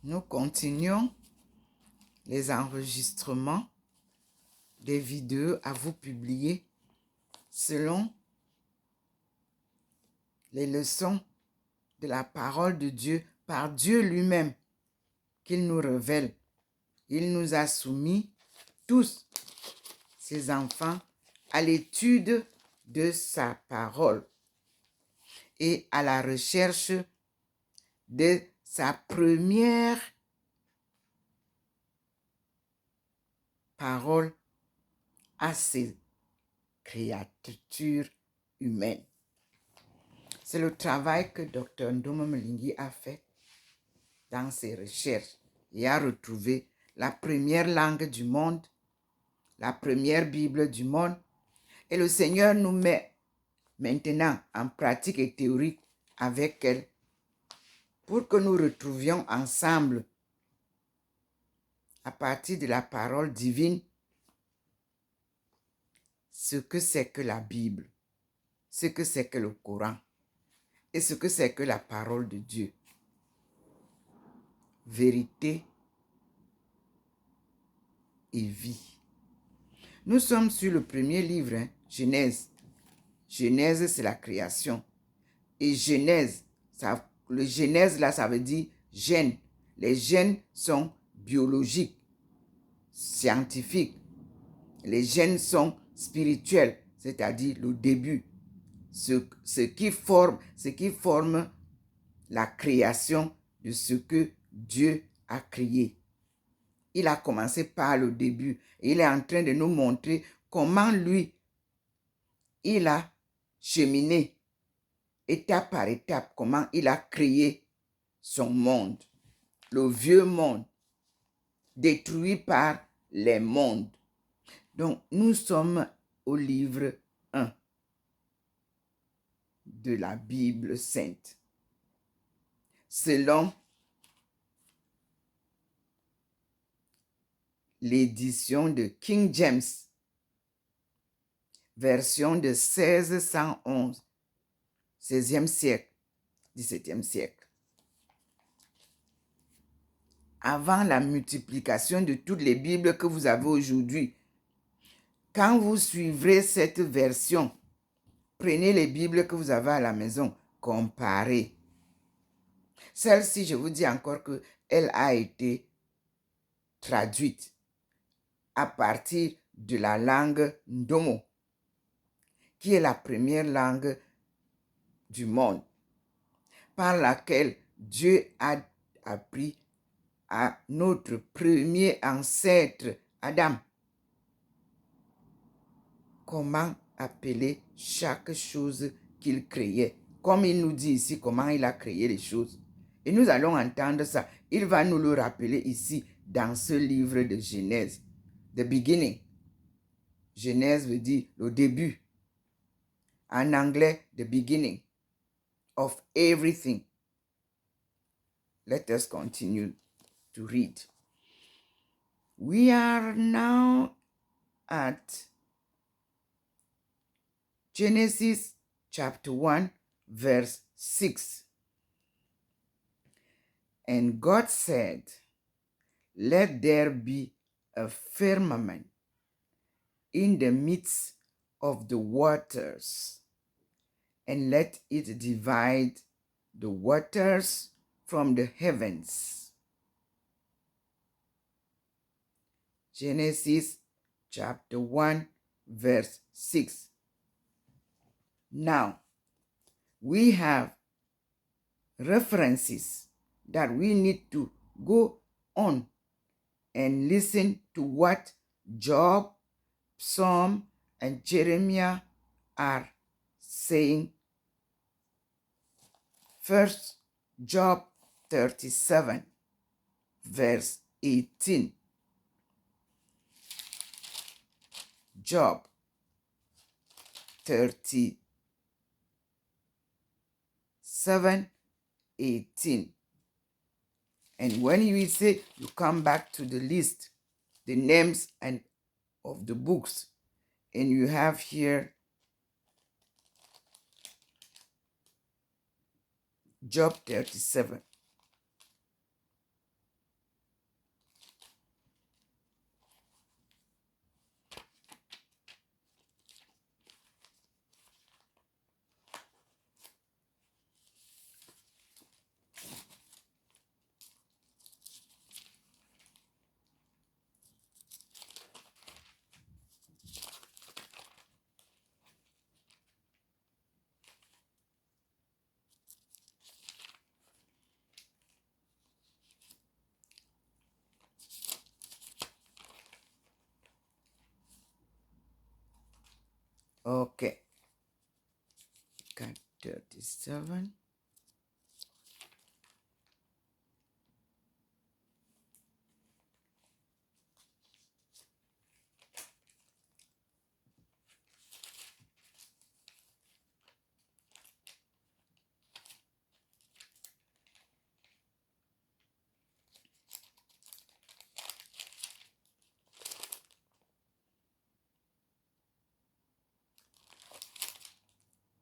Nous continuons les enregistrements des vidéos à vous publier selon les leçons de la parole de Dieu par Dieu lui-même qu'il nous révèle. Il nous a soumis tous, ses enfants, à l'étude de sa parole et à la recherche de sa première parole à ses créatures humaines. C'est le travail que Dr Ndomo Mlingi a fait dans ses recherches et a retrouvé la première langue du monde, la première Bible du monde. Et le Seigneur nous met maintenant en pratique et théorique avec elle pour que nous retrouvions ensemble, à partir de la parole divine, ce que c'est que la Bible, ce que c'est que le Coran et ce que c'est que la parole de Dieu. Vérité et vie. Nous sommes sur le premier livre, Genèse. Genèse, c'est la création. Et Genèse, le Genèse là, ça veut dire gène. Les gènes sont biologiques, scientifiques. Les gènes sont spirituels, c'est-à-dire le début. Ce qui forme la création de ce que Dieu a créé. Il a commencé par le début. Et il est en train de nous montrer comment lui, il a cheminé étape par étape, comment il a créé son monde. Le vieux monde, détruit par les mondes. Donc, nous sommes au livre 1 de la Bible sainte. Selon l'édition de King James, version de 1611, 16e siècle, 17e siècle. Avant la multiplication de toutes les Bibles que vous avez aujourd'hui, quand vous suivrez cette version, prenez les Bibles que vous avez à la maison, comparez. Celle-ci, je vous dis encore qu'elle a été traduite à partir de la langue Ndomo, qui est la première langue du monde, par laquelle Dieu a appris à notre premier ancêtre, Adam, comment appeler chaque chose qu'il créait. Comme il nous dit ici comment il a créé les choses. Et nous allons entendre ça. Il va nous le rappeler ici dans ce livre de Genèse. The beginning. Genèse veut dire le début. En anglais, the beginning of everything. Let us continue to read. We are now at Genesis chapter 1, verse 6. And God said, let there be a firmament in the midst of the waters, and let it divide the waters from the heavens. Genesis chapter 1, verse 6. Now, we have references that we need to go on and listen to what Job, Psalm, and Jeremiah are saying. First, Job 37, verse 18. Job 37, 18. And when you say, you come back to the list, the names and of the books, and you have here Job 37. OK. 437.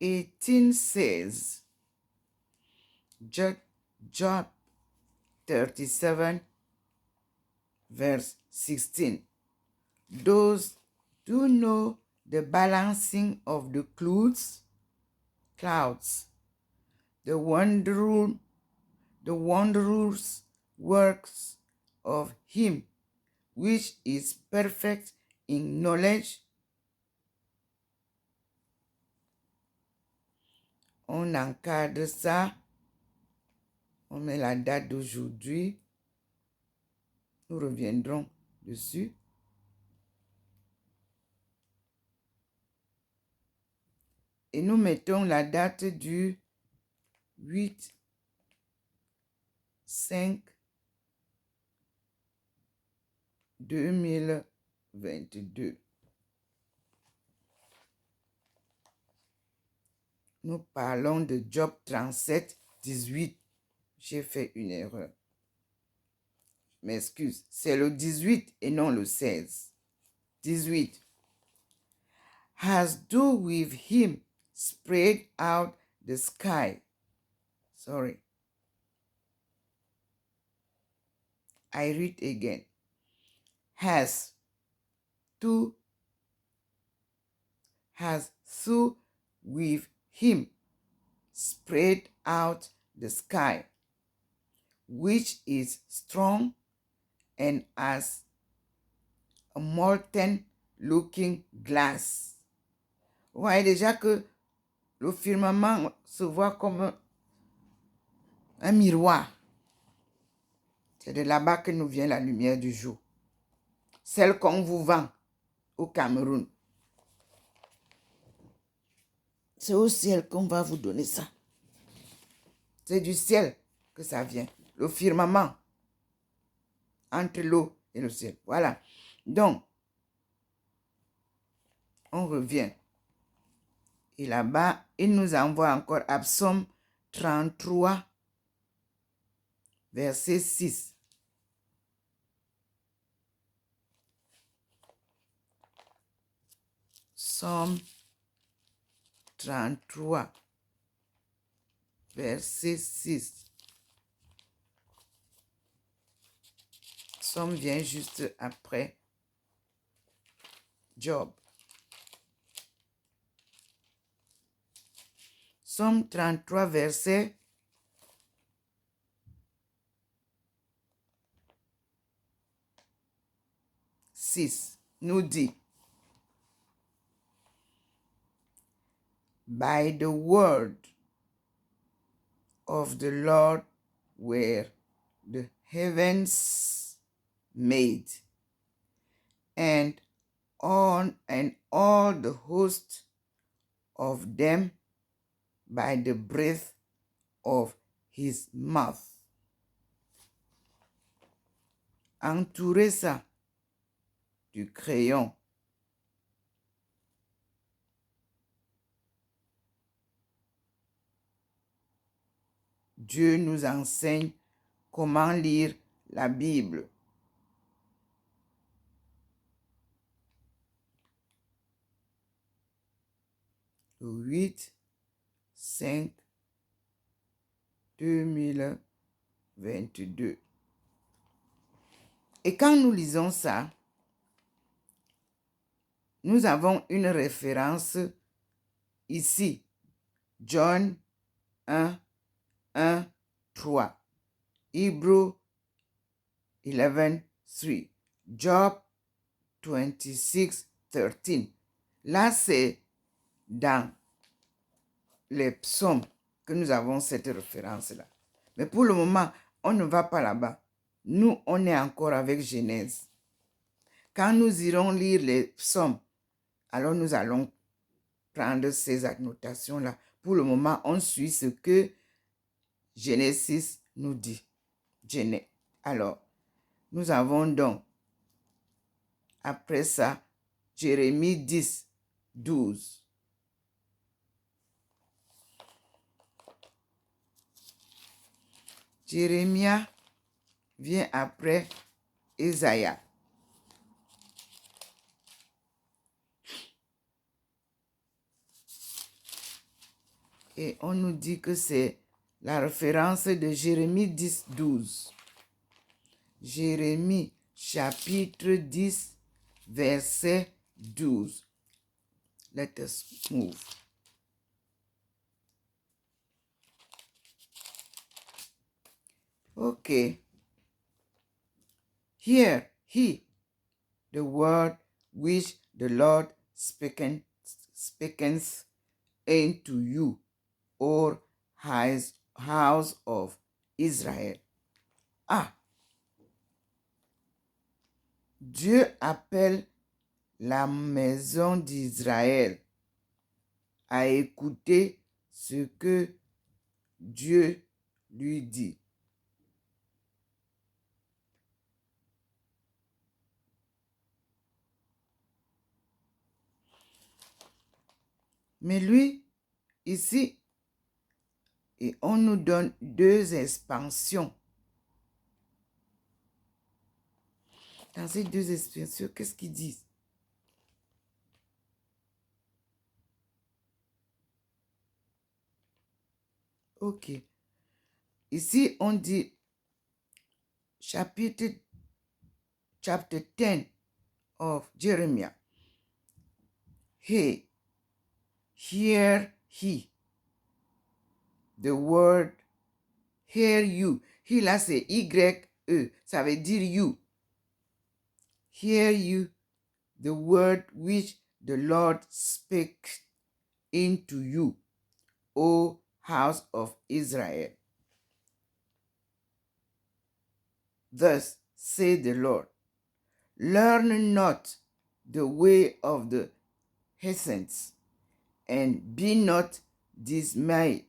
Eighteen says, Job 37, verse 16. Those who know the balancing of the clouds, the wondrous works of him which is perfect in knowledge. On encadre ça. On met la date d'aujourd'hui. Nous reviendrons dessus. Et nous mettons la date du 8/5/2022. Nous parlons de Job 37, 18. J'ai fait une erreur. Je m'excuse. C'est le 18 et non le 16. 18. Has do with him spread out the sky. Sorry. I read again. Has through with him spread out the sky, which is strong and as a molten looking glass. Vous voyez déjà que le firmament se voit comme un miroir. C'est de là-bas que nous vient la lumière du jour. Celle qu'on vous vend au Cameroun. C'est au ciel qu'on va vous donner ça. C'est du ciel que ça vient. Le firmament entre l'eau et le ciel. Voilà. Donc, on revient. Et là-bas, il nous envoie encore à Psaume 33, verset 6. Psaume 33, verset 6. Psaume vient juste après Job. Psaume 33, verset 6 nous dit: By the word of the Lord were the heavens made, and all the host of them by the breath of his mouth. Entourez ça du crayon. Dieu nous enseigne comment lire la Bible. Le 8/5/2022. Et quand nous lisons ça, nous avons une référence ici. John 1:3. Hebrew 11:3. Job 26:13. Là, c'est dans les psaumes que nous avons cette référence-là. Mais pour le moment, on ne va pas là-bas. Nous, on est encore avec Genèse. Quand nous irons lire les psaumes, alors nous allons prendre ces annotations-là. Pour le moment, on suit ce que Genèse nous dit. Alors, nous avons donc, après ça, Jérémie 10, 12. Jérémie vient après Ésaïe. Et on nous dit que c'est la référence de Jérémie 10, 12. Jérémie chapitre 10, verset 12. Let us move. Okay. Hear he the word which the Lord speaketh unto you, O house of Israel. Ah! Dieu appelle la maison d'Israël à écouter ce que Dieu lui dit. Mais lui, ici, et on nous donne deux expansions. Dans ces deux expansions, qu'est-ce qu'ils disent? Ok. Ici, on dit chapter 10 of Jeremiah. Hey, hear he. The word hear you. He là c'est Y-E. Ça veut dire you. Hear you the word which the Lord spake into you, O house of Israel. Thus said the Lord, learn not the way of the heathens, and be not dismayed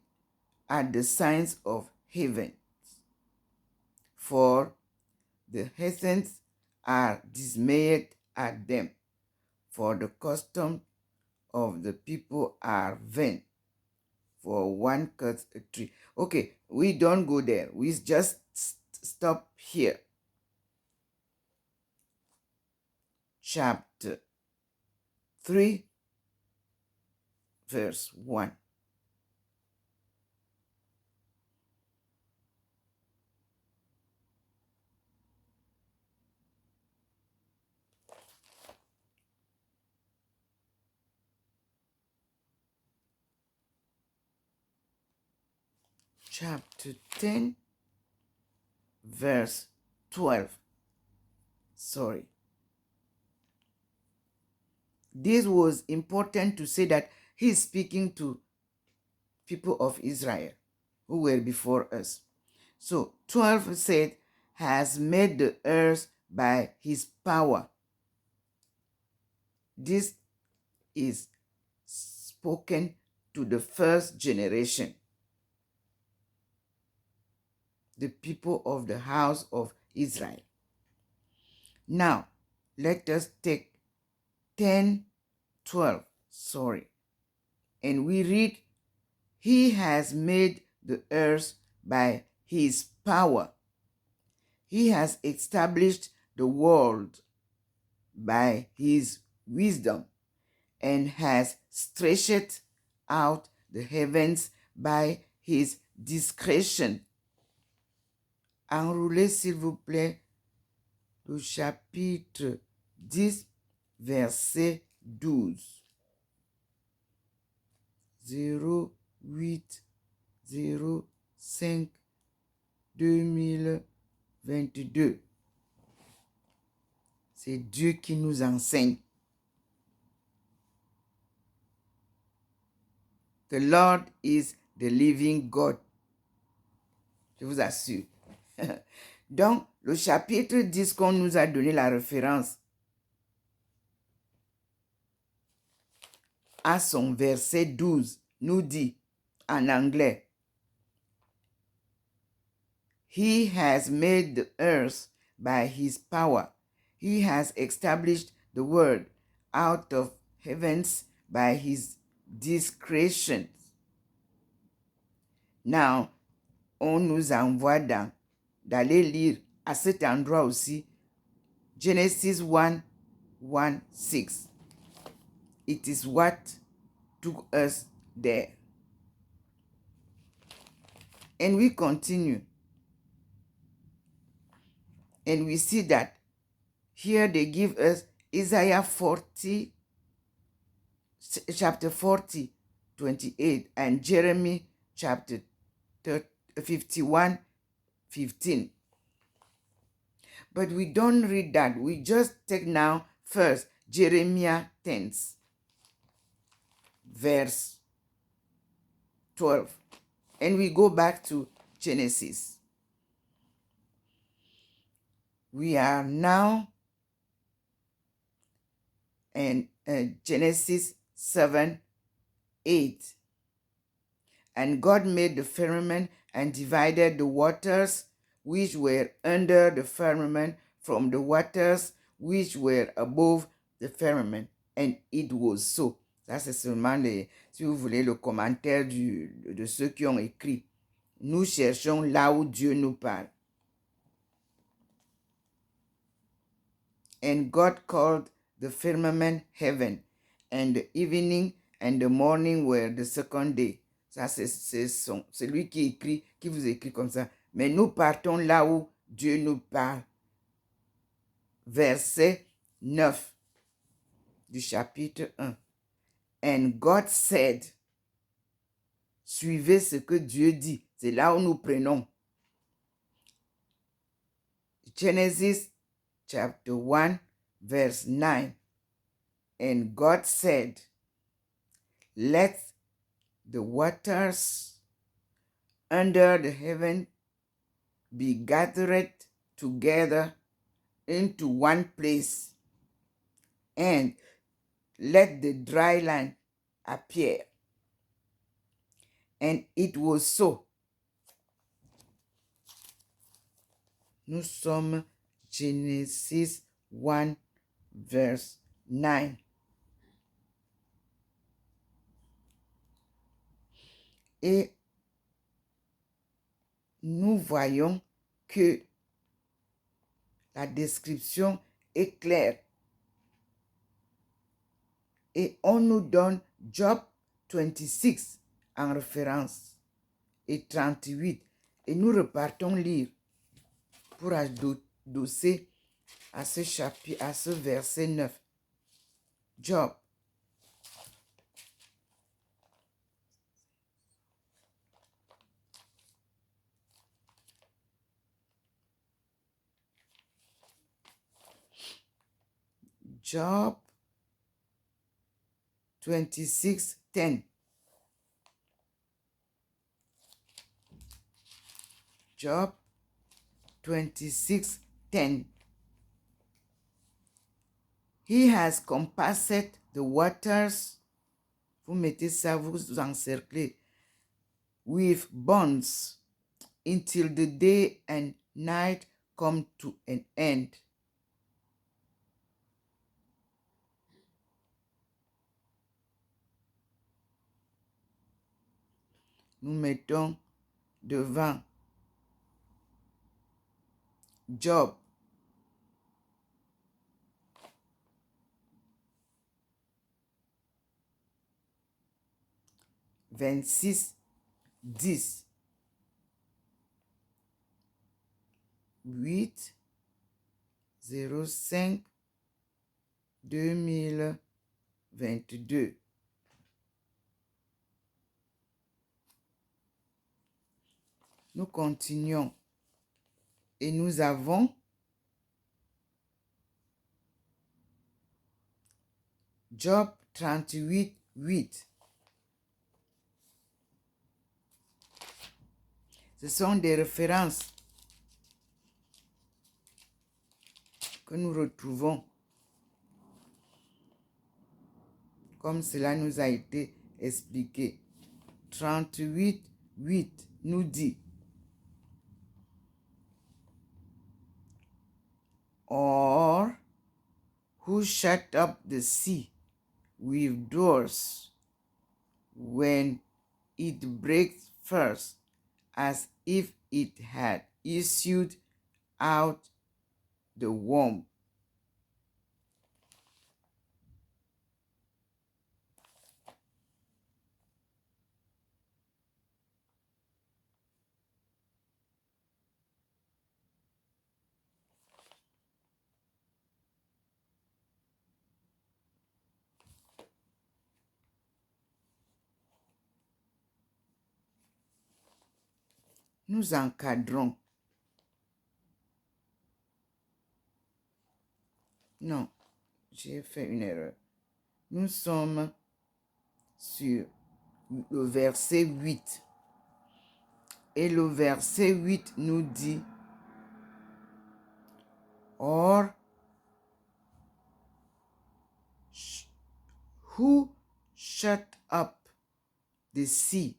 at the signs of heaven. For the heathens are dismayed at them, for the custom of the people are vain. For one cuts a tree. Okay, we don't go there. We just stop here. Chapter 3, verse 1. Chapter 10, verse 12. Sorry. This was important to say that he is speaking to people of Israel who were before us. So 12 said, has made the earth by his power. This is spoken to the first generation, the people of the house of Israel. Now, let us take 10, 12, and we read, he has made the earth by his power. He has established the world by his wisdom, and has stretched out the heavens by his discretion. Enroulez, s'il vous plaît, le chapitre 10, verset 12. 08 05 2022. C'est Dieu qui nous enseigne. The Lord is the living God. Je vous assure. Donc, le chapitre 10 qu'on nous a donné la référence à son verset 12, nous dit en anglais, He has made the earth by his power. He has established the world out of heavens by his discretion. Now, on nous envoie d'aller lire à cet endroit aussi Genesis 1, 1, 6. It is what took us there. And we continue. And we see that here they give us Isaiah 40, chapter 40, 28, and Jeremy chapter 51, 15. But we don't read that. We just take now first Jeremiah 10, verse 12. And we go back to Genesis. We are now in Genesis 7, 8. And God made the firmament and divided the waters which were under the firmament from the waters which were above the firmament. And it was so. Ça, c'est seulement, si vous voulez, le commentaire de ceux qui ont écrit. Nous cherchons là où Dieu nous parle. And God called the firmament heaven, and the evening and the morning were the second day. Ça, c'est lui qui écrit, qui vous écrit comme ça. Mais nous partons là où Dieu nous parle. Verset 9 du chapitre 1. And God said, suivez ce que Dieu dit. C'est là où nous prenons. Genesis chapter 1, verse 9. And God said, let the waters under the heaven be gathered together into one place, and let the dry land appear. And it was so. Nous sommes Genesis 1, verse 9. Et nous voyons que la description est claire. Et on nous donne Job 26 en référence et 38. Et nous repartons lire pour adosser à ce chapitre, à ce verset 9. Job. Job 26, 10. Job 26, 10. He has compassed the waters. Vous mettez ça, vous encerclez. With bonds until the day and night come to an end. Nous mettons devant Job 26, 10. 8, 05, 2022. Nous continuons et nous avons Job 38, 8. Ce sont des références que nous retrouvons comme cela nous a été expliqué. 38, 8 nous dit: Or, who shut up the sea with doors when it breaks first, as if it had issued out the womb. Nous encadrons. Non, j'ai fait une erreur. Nous sommes sur le verset 8. Et le verset 8 nous dit: Or, who shut up the sea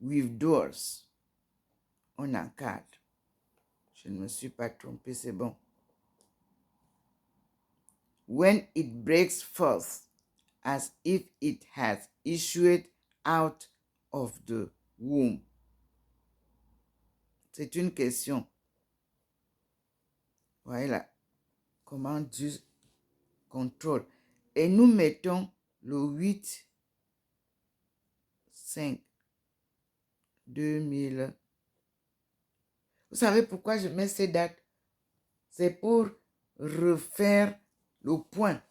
with doors? On encadre. Je ne me suis pas trompé, c'est bon. When it breaks forth, as if it has issued out of the womb. C'est une question. Voyez là, comment Dieu contrôle. Et nous mettons le 8, 5, 2000. Vous savez pourquoi je mets ces dates? C'est pour refaire le point.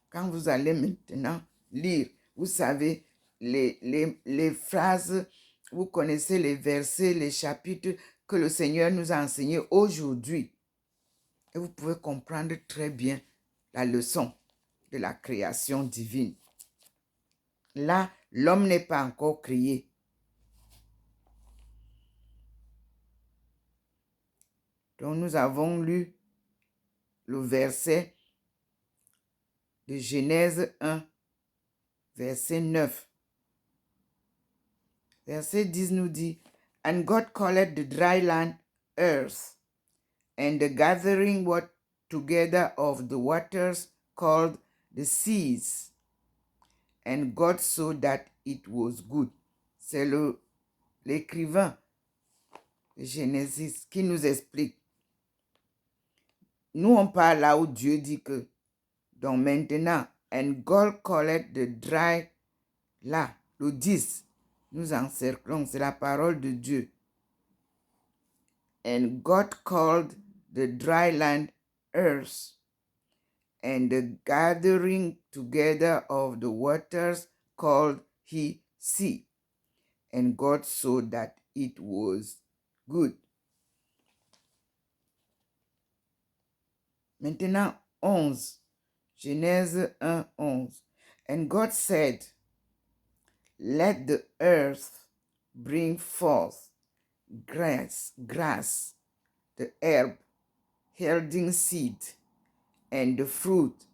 Quand vous allez maintenant lire, vous savez, les phrases, vous connaissez les versets, les chapitres que le Seigneur nous a enseignés aujourd'hui. Et vous pouvez comprendre très bien la leçon de la création divine. Là, l'homme n'est pas encore créé. Donc, nous avons lu le verset de Genèse 1, verset 9. Verset 10 nous dit: And God called the dry land earth, and the gathering together of the waters called the seas. And God saw that it was good. C'est l'écrivain de Genèse qui nous explique. Nous, on parle là où Dieu dit que. Donc maintenant, and God called the dry, là, le 10, nous encerclons, c'est la parole de Dieu. And God called the dry land earth, and the gathering together of the waters called he sea. And God saw that it was good. Maintenant, 11. Genèse 1, 11. And God said, Let the earth bring forth grass, the herb, yielding seed, and the fruit,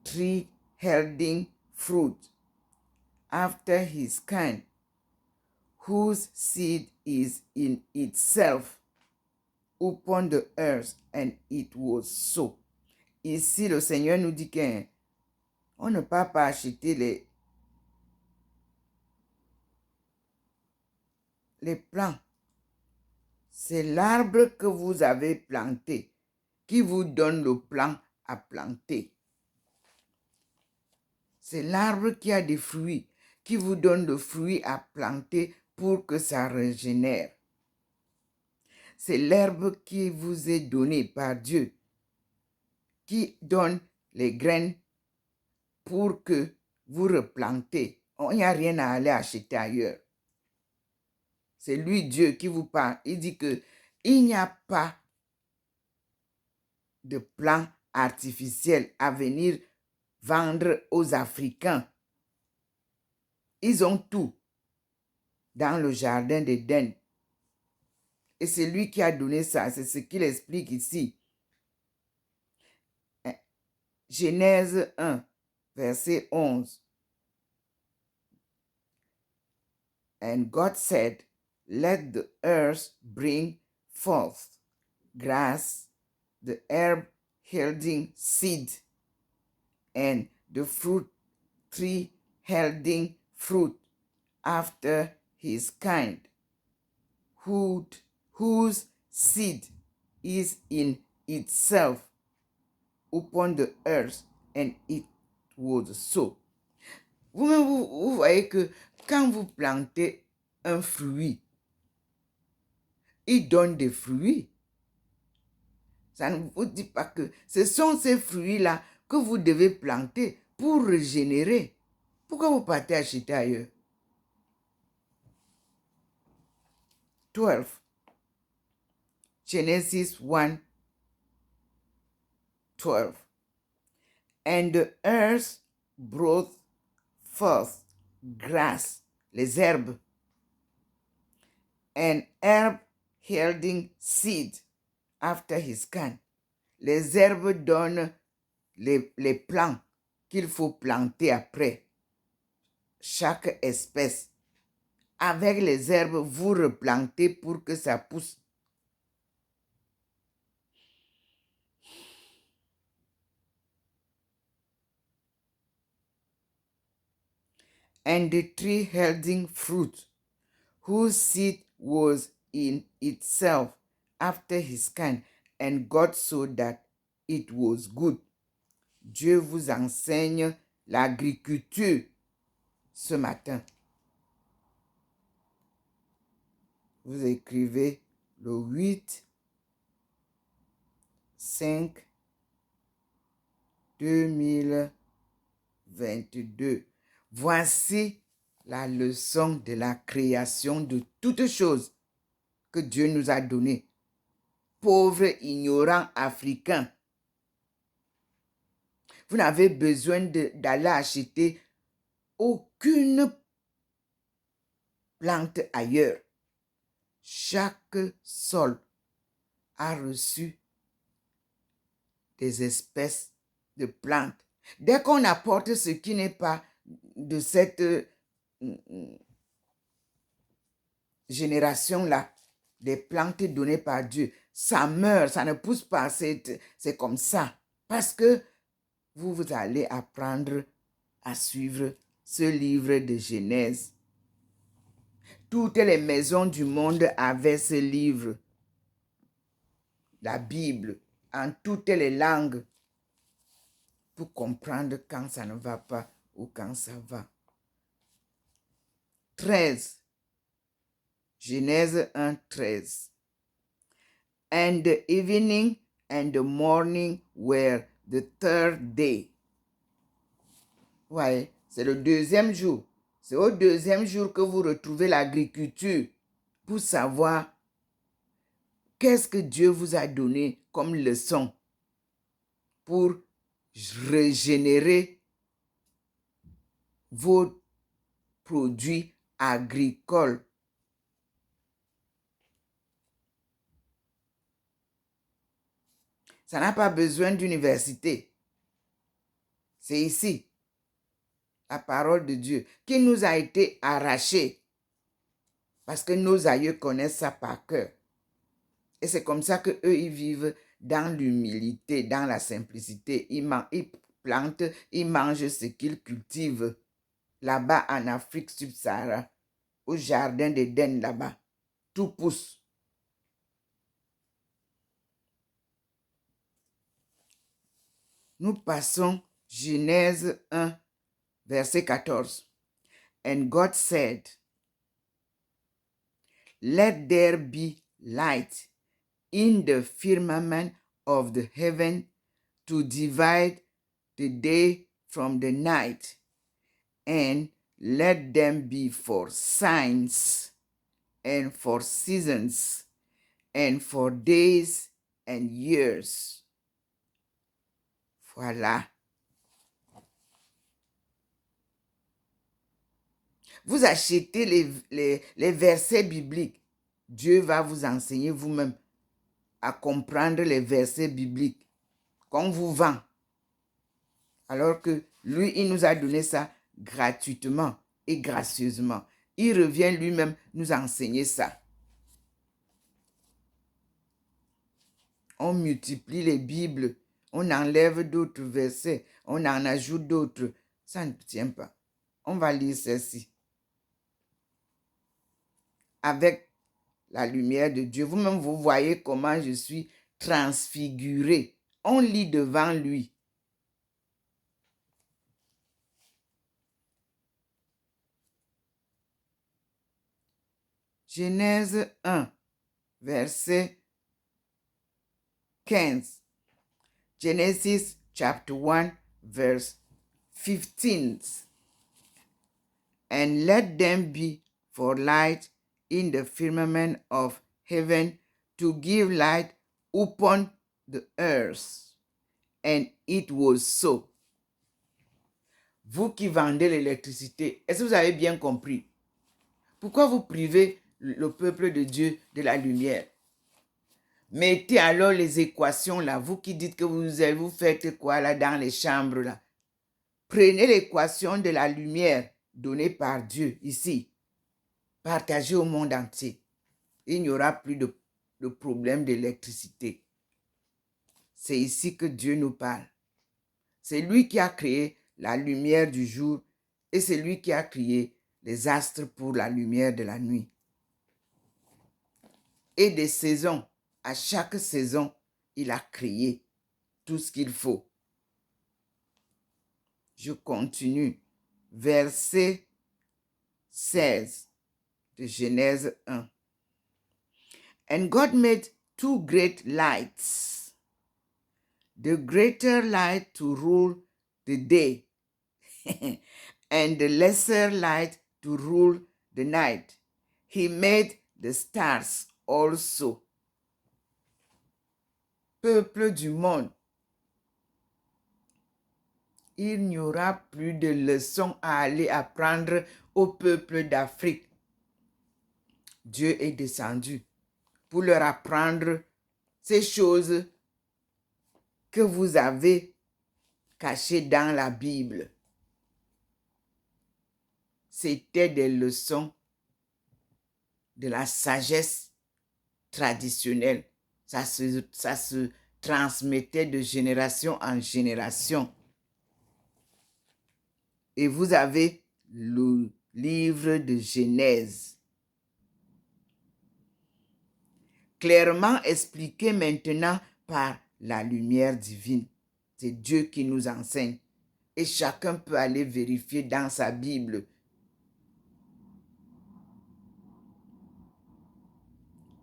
tree yielding fruit, after his kind, whose seed is in itself upon the earth, and it was so. Ici, le Seigneur nous dit qu'on ne peut pas acheter les plants. C'est l'arbre que vous avez planté qui vous donne le plant à planter. C'est l'arbre qui a des fruits qui vous donne le fruit à planter pour que ça régénère. C'est l'herbe qui vous est donnée par Dieu qui donne les graines pour que vous replantez. Il n'y a rien à aller acheter ailleurs. C'est lui, Dieu, qui vous parle. Il dit que il n'y a pas de plan artificiel à venir vendre aux Africains. Ils ont tout dans le jardin d'Éden. Et c'est lui qui a donné ça. C'est ce qu'il explique ici. Genèse 1, verset 11. And God said, let the earth bring forth grass, the herb yielding seed, and the fruit tree yielding fruit after his kind, whose seed is in itself upon the earth, and it was so. Vous voyez que quand vous plantez un fruit, il donne des fruits. Ça ne vous dit pas que ce sont ces fruits-là que vous devez planter pour régénérer. Pourquoi vous partez acheter ailleurs? 12. Genesis 1, 12. And the earth brought forth grass, les herbes, and herb yielding seed after his kind. Les herbes donnent les plants qu'il faut planter après chaque espèce. Avec les herbes, vous replantez pour que ça pousse. And the tree yielding fruit, whose seed was in itself after his kind, and God saw that it was good. Dieu vous enseigne l'agriculture ce matin. Vous écrivez le 8, 5, 2022. Voici la leçon de la création de toutes choses que Dieu nous a données. Pauvres ignorants africains, vous n'avez besoin d'aller acheter aucune plante ailleurs. Chaque sol a reçu des espèces de plantes. Dès qu'on apporte ce qui n'est pas de cette génération-là, des plantes données par Dieu, ça meurt, ça ne pousse pas, c'est comme ça. Parce que vous allez apprendre à suivre ce livre de Genèse. Toutes les maisons du monde avaient ce livre, la Bible, en toutes les langues, pour comprendre quand ça ne va pas ou quand ça va. 13. Genèse 1, 13. And the evening and the morning were the third day. Ouais, c'est le deuxième jour. C'est au deuxième jour que vous retrouvez l'agriculture pour savoir qu'est-ce que Dieu vous a donné comme leçon pour régénérer vos produits agricoles. Ça n'a pas besoin d'université. C'est ici, la parole de Dieu, qui nous a été arrachée parce que nos aïeux connaissent ça par cœur. Et c'est comme ça qu'eux, ils vivent dans l'humilité, dans la simplicité. Ils plantent, ils mangent ce qu'ils cultivent. Là-bas, en Afrique subsaharienne, au jardin d'Éden, là-bas, tout pousse. Nous passons Genèse 1, verset 14. And God said, let there be light in the firmament of the heaven to divide the day from the night, and let them be for signs and for seasons and for days and years. Voilà. Vous achetez les versets bibliques. Dieu va vous enseigner vous-même à comprendre les versets bibliques qu'on vous vend. Alors que Lui, il nous a donné ça gratuitement et gracieusement. Il revient lui-même nous enseigner ça. On multiplie les Bibles, on enlève d'autres versets, on en ajoute d'autres. Ça ne tient pas. On va lire ceci. Avec la lumière de Dieu, vous-même, vous voyez comment je suis transfiguré. On lit devant lui. Genèse 1, verset 15. Genesis chapter 1, verse 15. And let them be for light in the firmament of heaven to give light upon the earth. And it was so. Vous qui vendez l'électricité, est-ce que vous avez bien compris? Pourquoi vous privez le peuple de Dieu de la lumière? Mettez alors les équations là, vous qui dites que vous faites quoi là dans les chambres là. Prenez l'équation de la lumière donnée par Dieu ici. Partagez au monde entier. Il n'y aura plus de problème d'électricité. C'est ici que Dieu nous parle. C'est lui qui a créé la lumière du jour et c'est lui qui a créé les astres pour la lumière de la nuit. Et des saisons. À chaque saison, il a créé tout ce qu'il faut. Je continue. Verset 16 de Genèse 1. And God made two great lights, the greater light to rule the day, and the lesser light to rule the night. He made the stars also. Peuple du monde, il n'y aura plus de leçons à aller apprendre au peuple d'Afrique. Dieu est descendu pour leur apprendre ces choses que vous avez cachées dans la Bible. C'était des leçons de la sagesse traditionnelle. Ça se transmettait de génération en génération. Et vous avez le livre de Genèse. Clairement expliqué maintenant par la lumière divine. C'est Dieu qui nous enseigne. Et chacun peut aller vérifier dans sa Bible.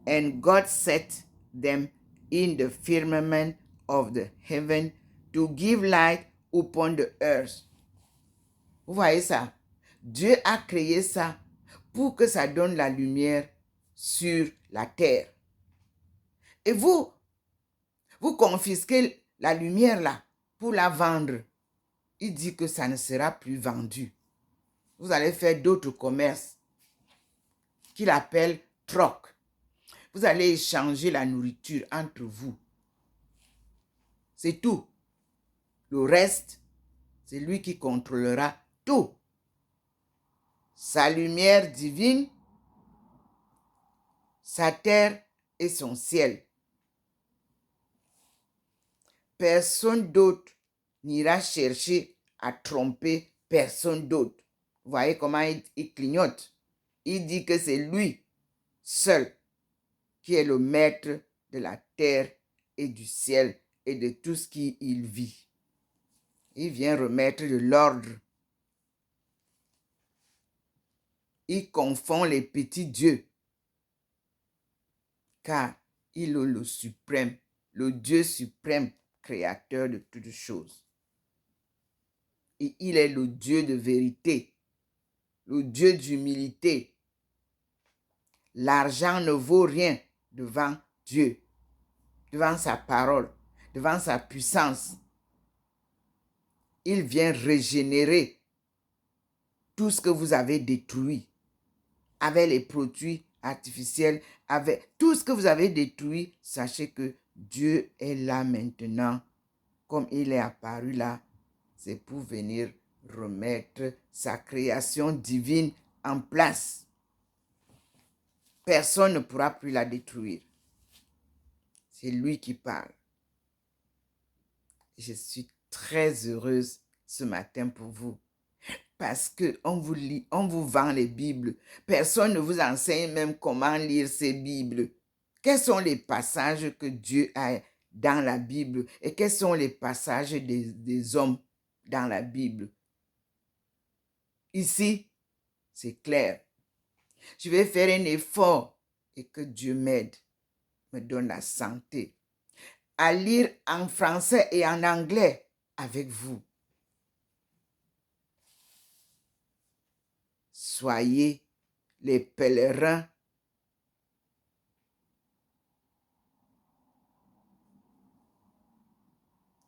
And God set them in the firmament of the heaven to give light upon the earth. Vous voyez ça? Dieu a créé ça pour que ça donne la lumière sur la terre. Et vous confisquez la lumière là pour la vendre. Il dit que ça ne sera plus vendu. Vous allez faire d'autres commerces qu'il appelle troc. Vous allez échanger la nourriture entre vous. C'est tout. Le reste, c'est lui qui contrôlera tout. Sa lumière divine, sa terre et son ciel. Personne d'autre n'ira chercher à tromper personne d'autre. Vous voyez comment il clignote. Il dit que c'est lui seul qui est le maître de la terre et du ciel et de tout ce qui y vit. Il vient remettre de l'ordre. Il confond les petits dieux, car il est le suprême, le Dieu suprême, créateur de toutes choses. Et il est le Dieu de vérité, le Dieu d'humilité. L'argent ne vaut rien devant Dieu, devant sa parole, devant sa puissance. Il vient régénérer tout ce que vous avez détruit avec les produits artificiels, avec tout ce que vous avez détruit. Sachez que Dieu est là maintenant, comme il est apparu là. C'est pour venir remettre sa création divine en place. Personne ne pourra plus la détruire. C'est lui qui parle. Je suis très heureuse ce matin pour vous. Parce qu'on vous lit, on vous vend les Bibles. Personne ne vous enseigne même comment lire ces Bibles. Quels sont les passages que Dieu a dans la Bible et quels sont les passages des hommes dans la Bible? Ici, c'est clair. Je vais faire un effort et que Dieu m'aide, me donne la santé à lire en français et en anglais avec vous. Soyez les pèlerins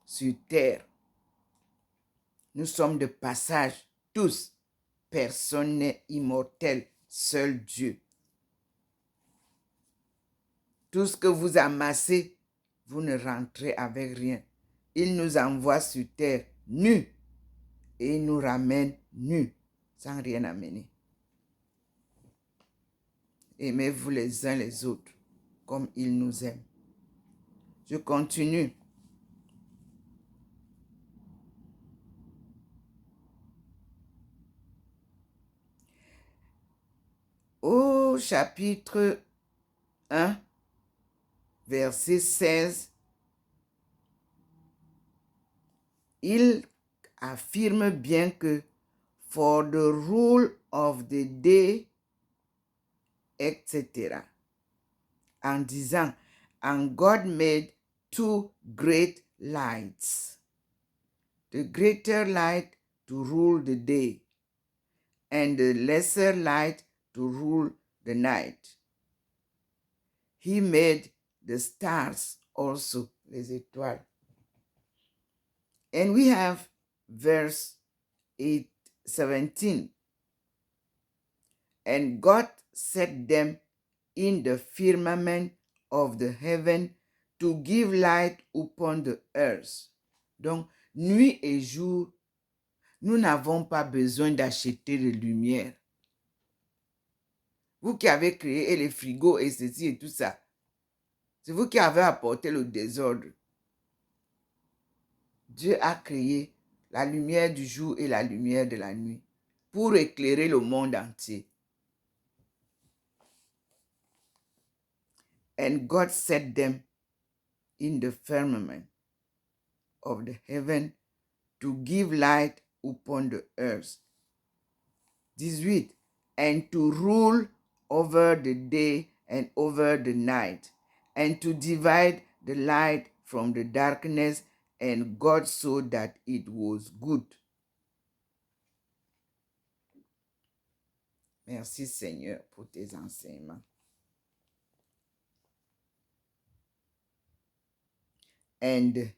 sur terre. Nous sommes de passage, tous. Personne n'est immortel, seul Dieu. Tout ce que vous amassez, vous ne rentrez avec rien. Il nous envoie sur terre nus et il nous ramène nus, sans rien amener. Aimez-vous les uns les autres comme il nous aime. Je continue. Au chapitre 1, verset 16, il affirme bien que for the rule of the day, etc. En disant, and God made two great lights, the greater light to rule the day, and the lesser light to rule the night. He made the stars also, les étoiles. And we have verse 17. And God set them in the firmament of the heaven to give light upon the earth. Donc, nuit et jour, nous n'avons pas besoin d'acheter de lumière. Vous qui avez créé les frigos et ceci et tout ça, c'est vous qui avez apporté le désordre. Dieu a créé la lumière du jour et la lumière de la nuit pour éclairer le monde entier. And God set them in the firmament of the heaven to give light upon the earth. 18. And to rule over the day and over the night, and to divide the light from the darkness, and God saw that it was good. Merci Seigneur pour tes enseignements. And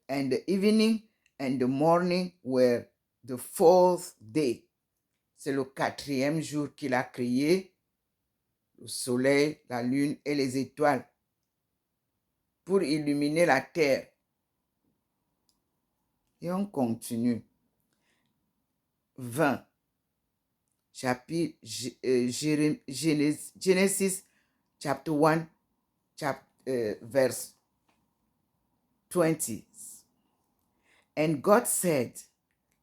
the evening and the morning were the fourth day. C'est le 4e jour qu'il a créé le soleil, la lune et les étoiles pour illuminer la terre. Et on continue. 20. Chapitre Genesis chapter 1, verse 20. And God said,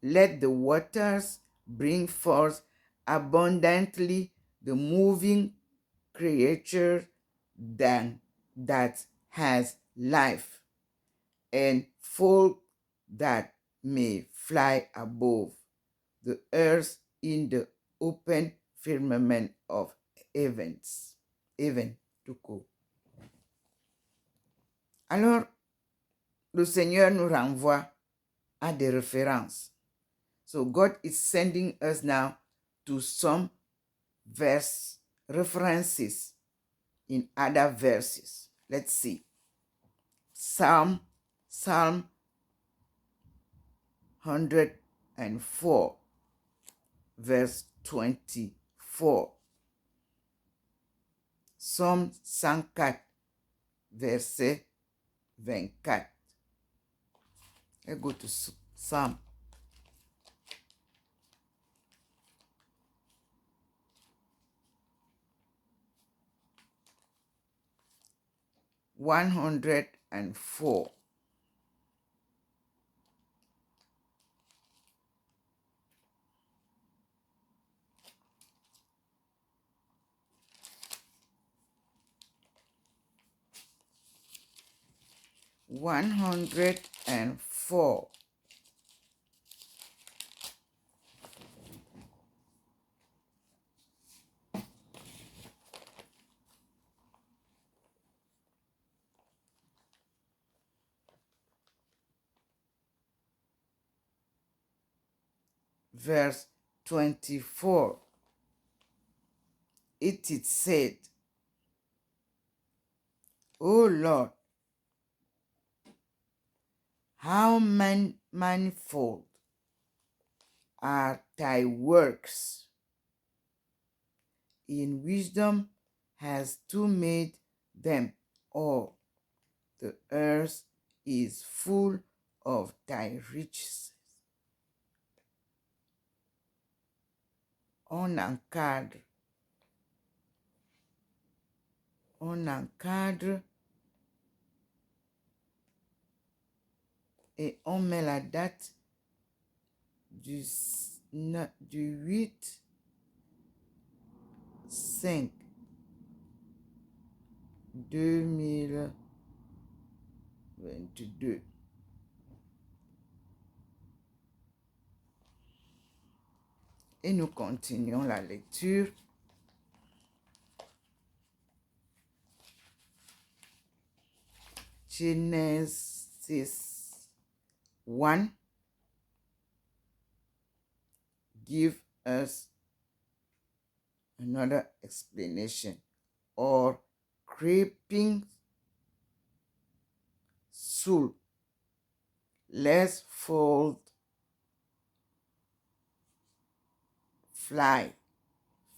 let the waters bring forth abundantly the moving creature that has life, and folk that may fly above the earth in the open firmament of heavens. Heaven tout court. Alors, le Seigneur nous renvoie à des références. So God is sending us now to some references in other verses. Let's see. Psalm 104, verse 24. Psalm 104, verset 24. Let's go to Psalm 104. Verse 24. It is said, O Lord, how manifold are thy works. In wisdom hast thou made them all. The earth is full of thy riches. On encadre et on met la date du 8 5 2022. Et nous continuons la lecture. Genesis 1 give us another explanation, or creeping soul, less fold, fly,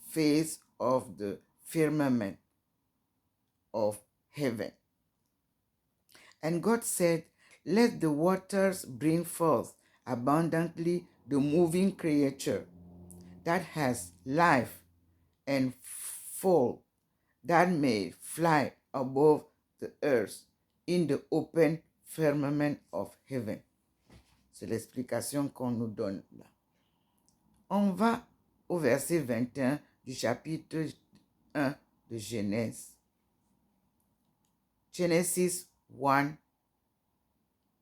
face of the firmament of heaven. And God said, let the waters bring forth abundantly the moving creature that has life, and fowl that may fly above the earth in the open firmament of heaven. C'est l'explication qu'on nous donne là. On va au verset 21 du chapitre 1 de Genèse. Genesis 1,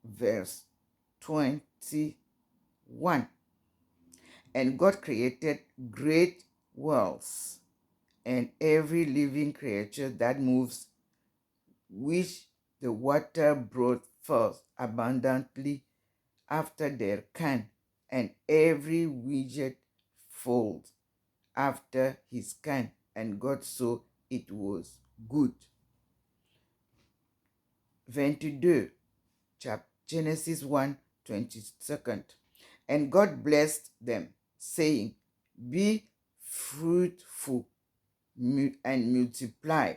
verse 21. And God created great worlds and every living creature that moves, which the water brought forth abundantly after their kind, and every widget fold after his kind. And God saw it was good. 22, Genesis 1, 22. And God blessed them, saying, be fruitful and multiply,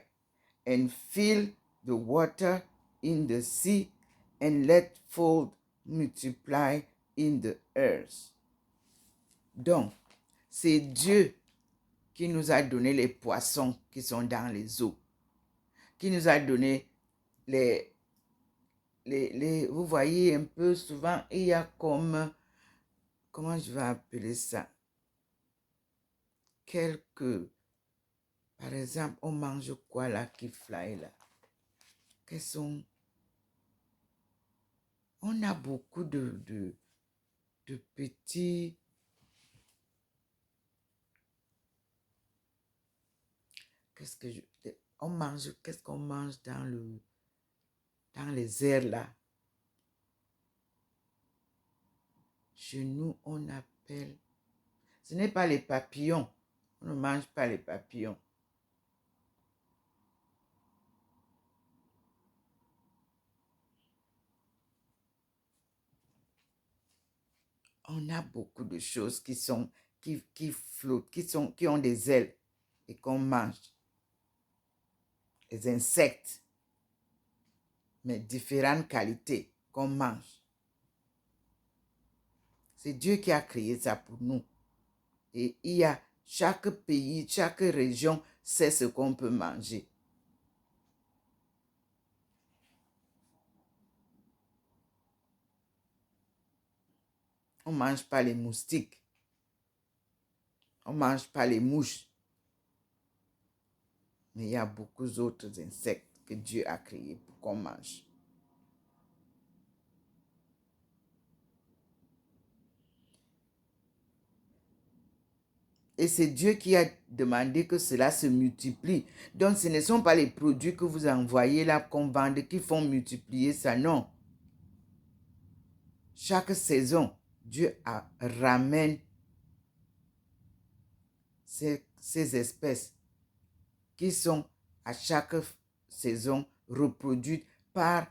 and fill the water in the sea, and let fold multiply in the earth. Donc, c'est Dieu qui nous a donné les poissons qui sont dans les eaux, qui nous a donné vous voyez un peu souvent, il y a comme, comment je vais appeler ça, quelques, par exemple, on mange quoi là qui fly là? Quels sont, on a beaucoup de petits, qu'est-ce qu'on mange dans les airs là? Chez nous, on appelle, ce n'est pas les papillons, on ne mange pas les papillons. On a beaucoup de choses qui flottent, qui ont des ailes et qu'on mange. Les insectes, mais différentes qualités qu'on mange. C'est Dieu qui a créé ça pour nous. Et il y a chaque pays, chaque région sait ce qu'on peut manger. On ne mange pas les moustiques. On ne mange pas les mouches. Mais il y a beaucoup d'autres insectes que Dieu a créés pour qu'on mange. Et c'est Dieu qui a demandé que cela se multiplie. Donc, ce ne sont pas les produits que vous envoyez là qu'on vende qui font multiplier ça, non. Chaque saison, Dieu ramène ces espèces qui sont à chaque saison reproduites par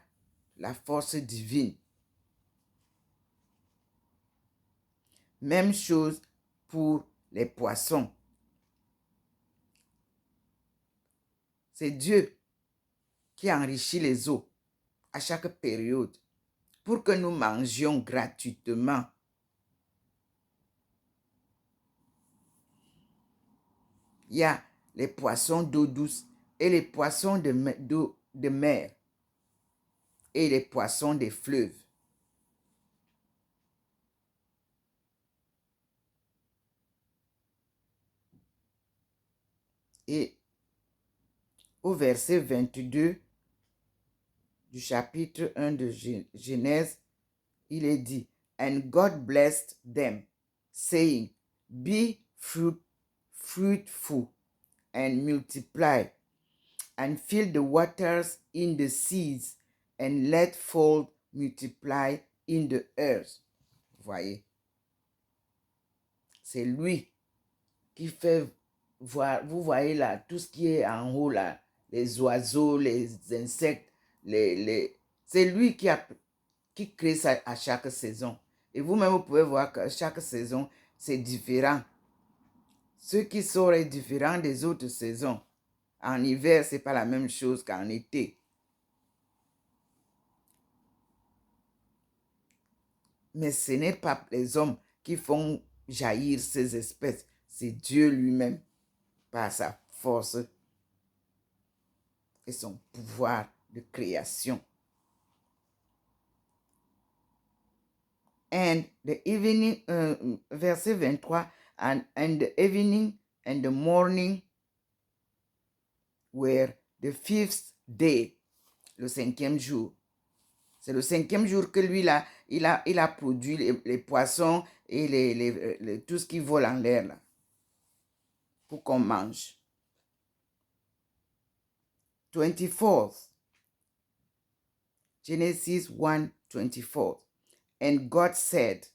la force divine. Même chose pour les poissons. C'est Dieu qui enrichit les eaux à chaque période pour que nous mangions gratuitement. Il y a les poissons d'eau douce et les poissons de mer et les poissons des fleuves. Et au verset 22 du chapitre 1 de Genèse, il est dit, And God blessed them, saying, Be fruitful and multiply, and fill the waters in the seas, and let fold multiply in the earth. Vous voyez? C'est lui qui fait voir, vous voyez là, tout ce qui est en haut là, les oiseaux, les insectes, c'est lui qui crée ça à chaque saison. Et vous-même, vous pouvez voir que chaque saison, c'est différent. Ce qui sort est différent des autres saisons. En hiver, ce n'est pas la même chose qu'en été. Mais ce n'est pas les hommes qui font jaillir ces espèces. C'est Dieu lui-même, par sa force et son pouvoir de création. And the evening, verset 23, and the evening and the morning were the fifth day, le 5e jour. C'est le 5e jour que lui, là, il a produit les poissons et tout ce qui vole en l'air, là, pour qu'on mange. 24th, Genesis 1:24. And God said,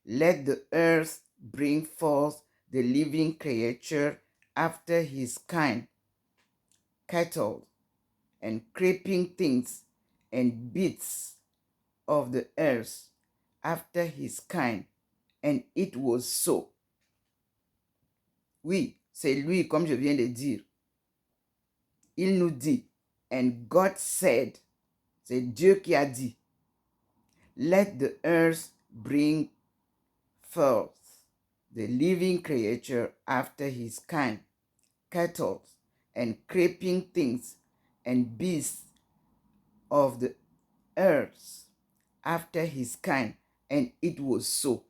Let the earth bring forth the living creature after his kind, cattle and creeping things and beasts of the earth after his kind. And it was so. Oui, c'est lui, comme je viens de dire. Il nous dit, and God said, c'est Dieu qui a dit, let the earth bring forth the living creature after his kind, cattle and creeping things and beasts of the earth after his kind. And it was so.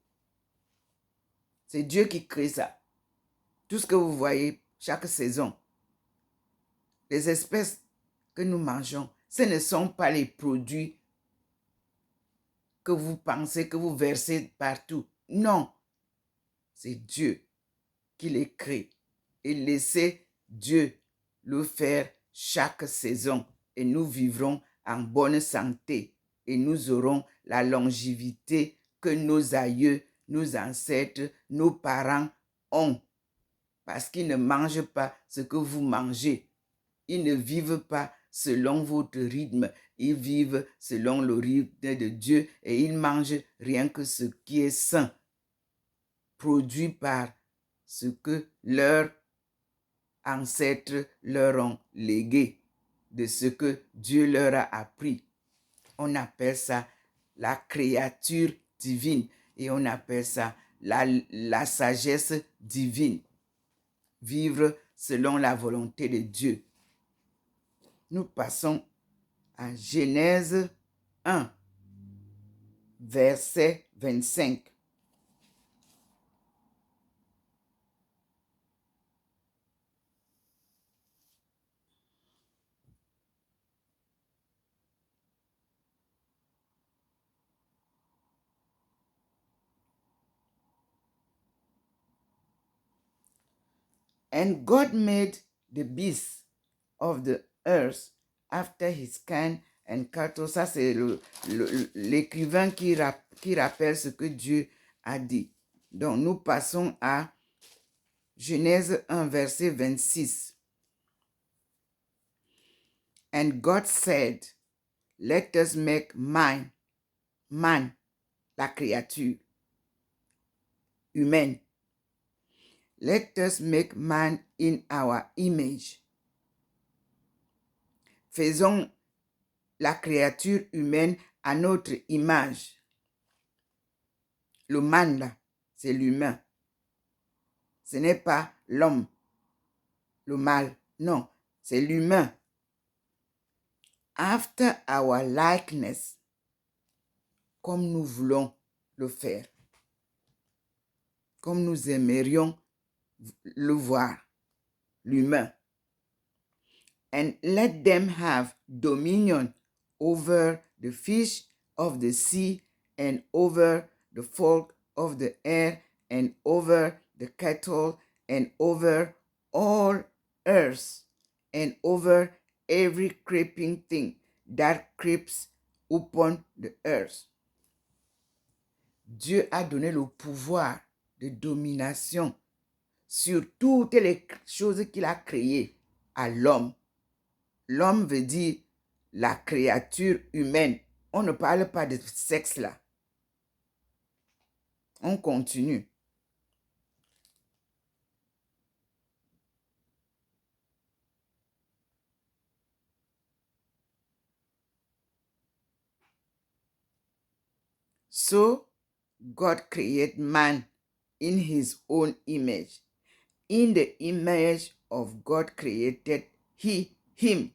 C'est Dieu qui crée ça. Tout ce que vous voyez chaque saison, les espèces que nous mangeons, ce ne sont pas les produits que vous pensez, que vous versez partout. Non, c'est Dieu qui les crée. Et laissez Dieu le faire chaque saison. Et nous vivrons en bonne santé. Et nous aurons la longévité que nos aïeux, nos ancêtres, nos parents ont. Parce qu'ils ne mangent pas ce que vous mangez. Ils ne vivent pas selon votre rythme. Ils vivent selon le rythme de Dieu et ils mangent rien que ce qui est sain, produit par ce que leurs ancêtres leur ont légué, de ce que Dieu leur a appris. On appelle ça la créature divine et on appelle ça la sagesse divine. Vivre selon la volonté de Dieu. Nous passons à Genèse 1, verset 25. And God made the beasts of the earth after his kind and cattle. Ça, c'est l'écrivain qui rappelle ce que Dieu a dit. Donc, nous passons à Genèse 1, verset 26. And God said, let us make man, la créature humaine. Let us make man in our image. Faisons la créature humaine à notre image. Le man, là, c'est l'humain. Ce n'est pas l'homme, le mâle. Non, c'est l'humain. After our likeness, comme nous voulons le faire. Comme nous aimerions le voir, l'humain. And let them have dominion over the fish of the sea and over the folk of the air and over the cattle and over all earth and over every creeping thing that creeps upon the earth. Dieu a donné le pouvoir de domination sur toutes les choses qu'il a créées à l'homme. L'homme veut dire la créature humaine. On ne parle pas de sexe là. On continue. So God created man in his own image. In the image of God created he him.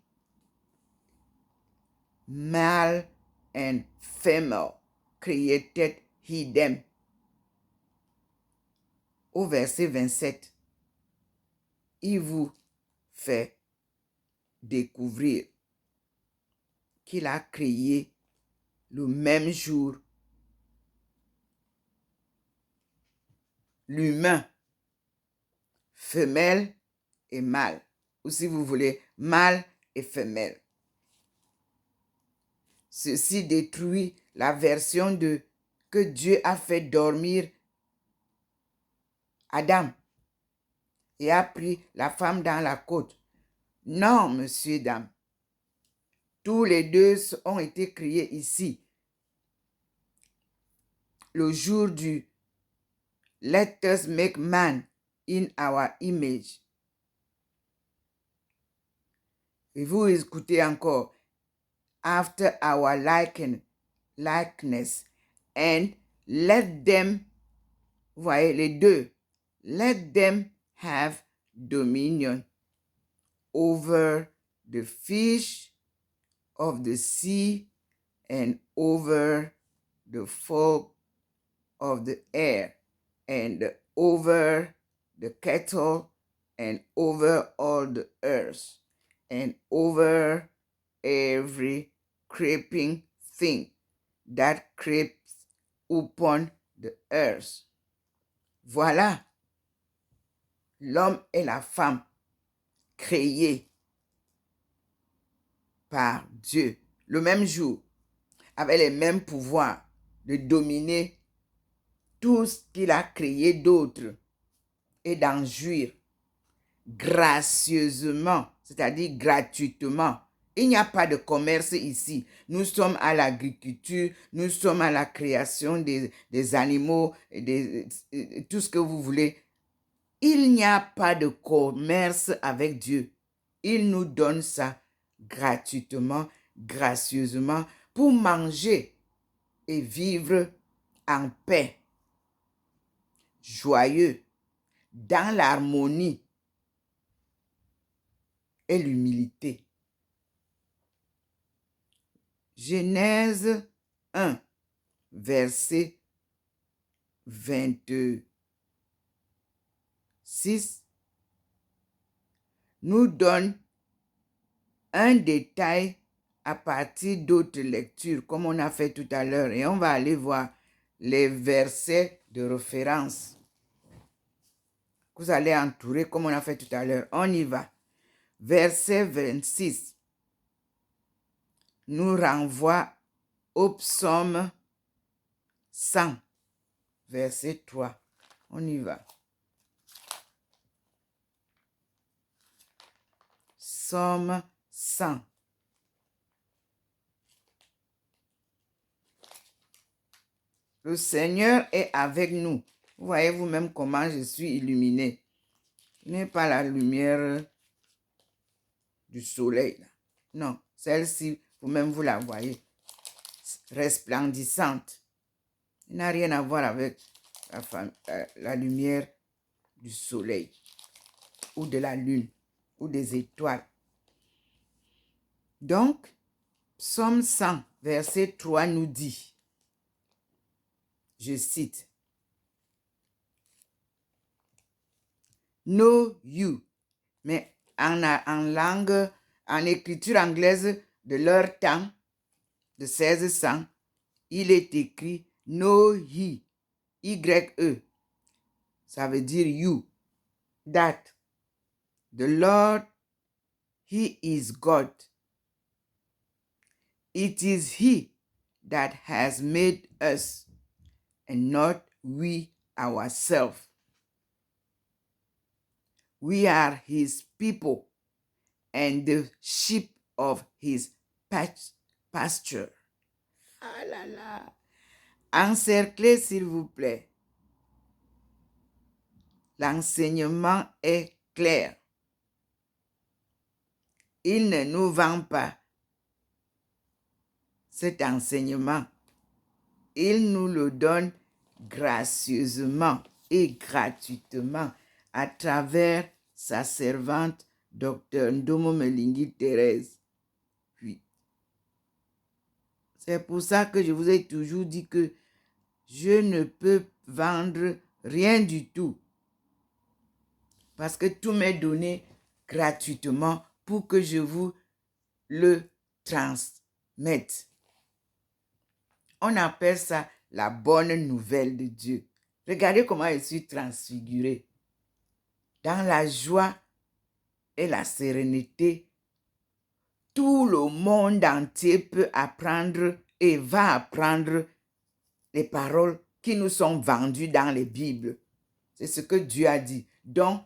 Male and female created he them. Au verset 27, il vous fait découvrir qu'il a créé le même jour l'humain, femelle et mâle. Ou si vous voulez, mâle et femelle. Ceci détruit la version de que Dieu a fait dormir Adam et a pris la femme dans la côte. Non, monsieur, dame. Tous les deux ont été créés ici. Le jour du Let us make man in our image. Et vous écoutez encore. After our likeness. And let them, voyez les deux. Let them have dominion over the fish of the sea and over the folk of the air and over the cattle and over all the earth and over every creeping thing that creeps upon the earth. Voilà l'homme et la femme créés par Dieu le même jour, avec les mêmes pouvoirs de dominer tout ce qu'il a créé d'autre et d'en jouir gracieusement, c'est-à-dire gratuitement. Il n'y a pas de commerce ici. Nous sommes à l'agriculture, nous sommes à la création des animaux, tout ce que vous voulez. Il n'y a pas de commerce avec Dieu. Il nous donne ça gratuitement, gracieusement, pour manger et vivre en paix, joyeux, dans l'harmonie et l'humilité. Genèse 1, verset 26, nous donne un détail à partir d'autres lectures, comme on a fait tout à l'heure. Et on va aller voir les versets de référence. Vous allez entourer comme on a fait tout à l'heure. On y va. Verset 26 nous renvoie au psaume 100, verset 3. On y va. Psaume 100. Le Seigneur est avec nous. Vous voyez vous-même comment je suis illuminé. Ce n'est pas la lumière du soleil. Là. Non, celle-ci, vous-même vous la voyez. Resplendissante. Il n'a rien à voir avec la lumière du soleil ou de la lune ou des étoiles. Donc, Psaume 100, verset 3 nous dit, je cite, Know you, mais en langue, en écriture anglaise de leur temps, de 1600, il est écrit Know ye, Y-E, ça veut dire you, that the Lord, he is God. It is he that has made us, and not we ourselves. We are his people and the sheep of his pasture. Ah là là. Encerclez, s'il vous plaît. L'enseignement est clair. Il ne nous vend pas cet enseignement. Il nous le donne gracieusement et gratuitement à travers sa servante Dr Ndomo Melingi Thérèse. Puis, c'est pour ça que je vous ai toujours dit que je ne peux vendre rien du tout. Parce que tout m'est donné gratuitement pour que je vous le transmette. On appelle ça la bonne nouvelle de Dieu. Regardez comment je suis transfiguré. Dans la joie et la sérénité, tout le monde entier peut apprendre et va apprendre les paroles qui nous sont vendues dans les Bibles. C'est ce que Dieu a dit. Donc,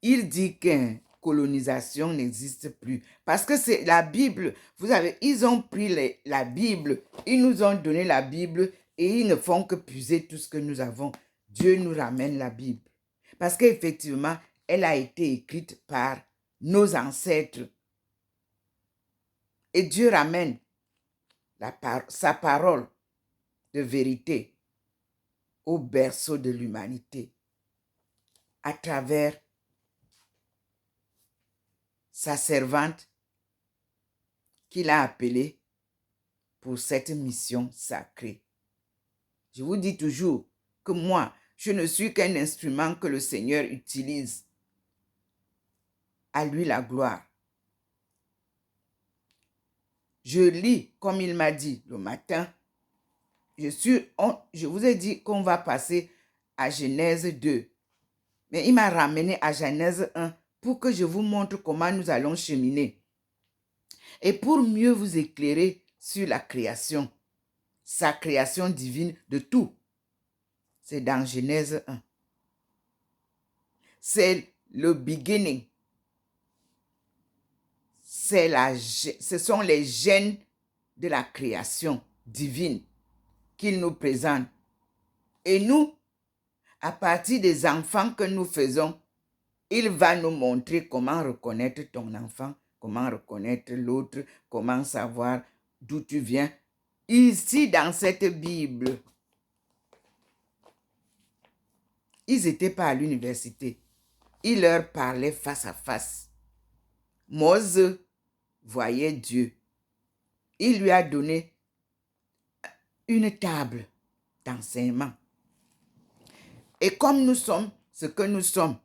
il dit qu'une colonisation n'existe plus. Parce que c'est la Bible. Vous savez, ils ont pris la Bible, ils nous ont donné la Bible et ils ne font que puiser tout ce que nous avons. Dieu nous ramène la Bible. Parce qu'effectivement, elle a été écrite par nos ancêtres. Et Dieu ramène sa parole de vérité au berceau de l'humanité à travers sa servante qu'il a appelée pour cette mission sacrée. Je vous dis toujours que moi, je ne suis qu'un instrument que le Seigneur utilise. À lui la gloire. Je lis, comme il m'a dit le matin, je vous ai dit qu'on va passer à Genèse 2. Mais il m'a ramené à Genèse 1 pour que je vous montre comment nous allons cheminer. Et pour mieux vous éclairer sur la création, sa création divine de tout. C'est dans Genèse 1. C'est le beginning. Ce sont les gènes de la création divine qu'il nous présente. Et nous, à partir des enfants que nous faisons, il va nous montrer comment reconnaître ton enfant, comment reconnaître l'autre, comment savoir d'où tu viens. Ici, dans cette Bible, ils n'étaient pas à l'université. Il leur parlait face à face. Moïse voyait Dieu. Il lui a donné une table d'enseignement. Et comme nous sommes ce que nous sommes,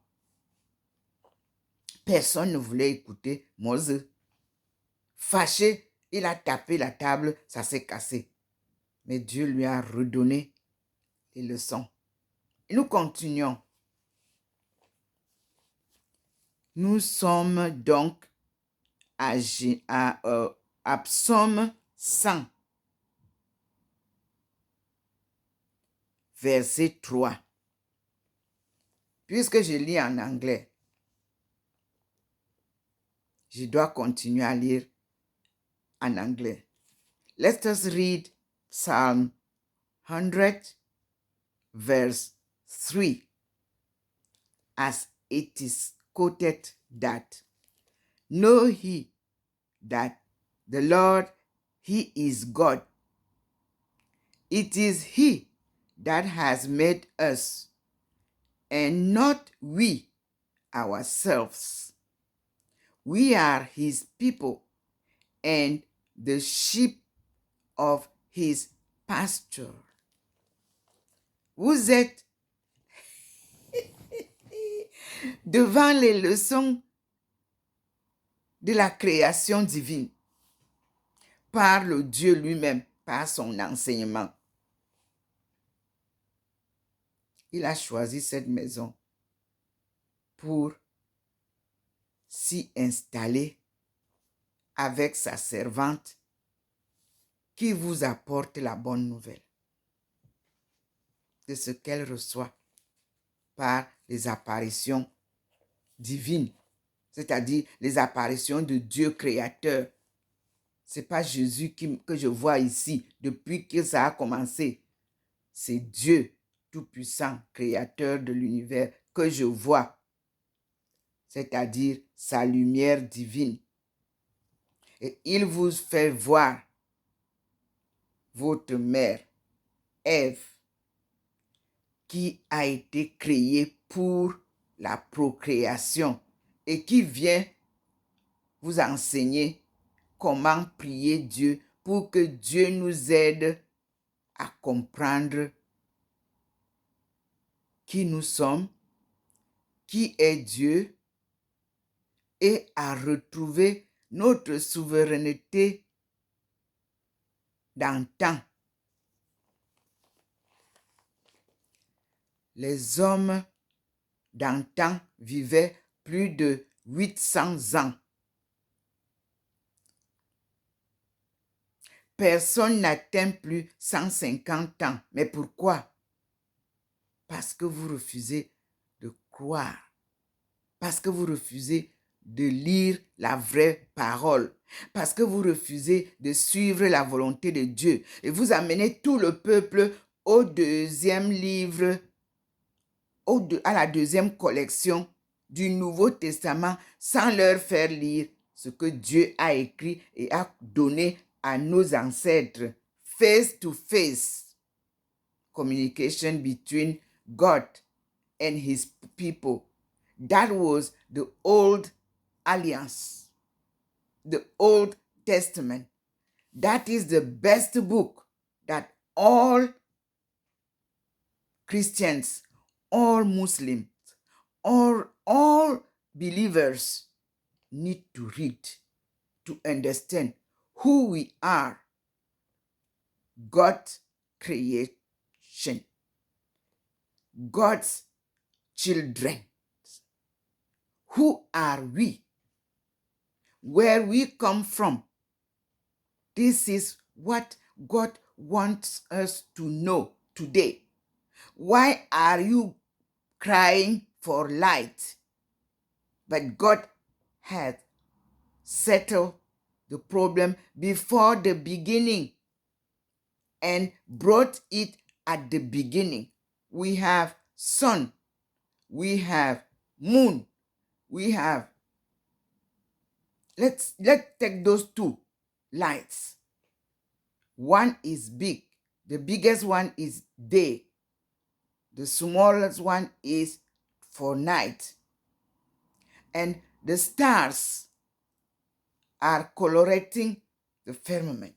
personne ne voulait écouter Moïse. Fâché, il a tapé la table, ça s'est cassé. Mais Dieu lui a redonné les leçons. Et nous continuons. Nous sommes donc à Psaume 100, verset 3. Puisque je lis en anglais, je dois continuer à lire en anglais. Let us read Psalm 100, verse 3, as it is quoted that, "Know ye that the Lord, he is God. It is he that has made us, and not we ourselves. We are his people and the sheep of his pasture." Vous êtes devant les leçons de la création divine par le Dieu lui-même, par son enseignement. Il a choisi cette maison pour s'y installer avec sa servante qui vous apporte la bonne nouvelle de ce qu'elle reçoit par les apparitions divines, c'est-à-dire les apparitions de Dieu créateur. Ce n'est pas Jésus que je vois ici depuis que ça a commencé. C'est Dieu tout-puissant, créateur de l'univers, que je vois, c'est-à-dire sa lumière divine. Et il vous fait voir votre mère, Ève, qui a été créée pour la procréation et qui vient vous enseigner comment prier Dieu pour que Dieu nous aide à comprendre qui nous sommes, qui est Dieu, et à retrouver notre souveraineté d'antan. Les hommes d'antan vivaient plus de 800 ans. Personne n'atteint plus 150 ans. Mais pourquoi? Parce que vous refusez de croire. Parce que vous refusez de lire la vraie parole. Parce que vous refusez de suivre la volonté de Dieu. Et vous amenez tout le peuple au deuxième livre, à la deuxième collection du Nouveau Testament sans leur faire lire ce que Dieu a écrit et a donné à nos ancêtres. Face to face communication between God and his people. That was the old alliance, the Old Testament. That is the best book that all Christians, all Muslims, all believers need to read to understand who we are, God's creation, God's children. Who are we? Where we come from? This is what God wants us to know today. Why are you crying for light? But God had settled the problem before the beginning and brought it at the beginning. We have sun, we have moon, we have, let's take those two lights. One is big. The biggest one is day. The smallest one is for night. And the stars are colorating the firmament.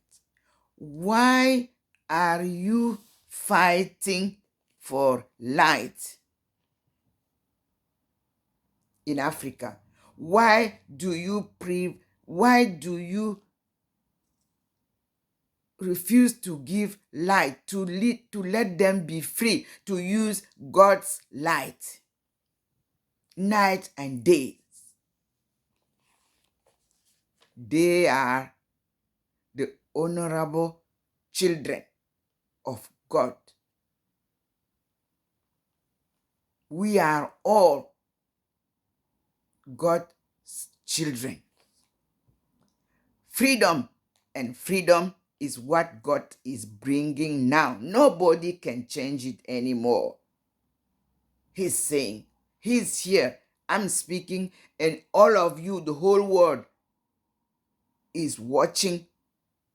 Why are you fighting for light in Africa? Why do you refuse to give light, to let them be free to use God's light night and day? They are the honorable children of God. We are all God's children. Freedom, and freedom is what God is bringing now. Nobody can change it anymore. He's saying, He's here. I'm speaking, and all of you, the whole world, is watching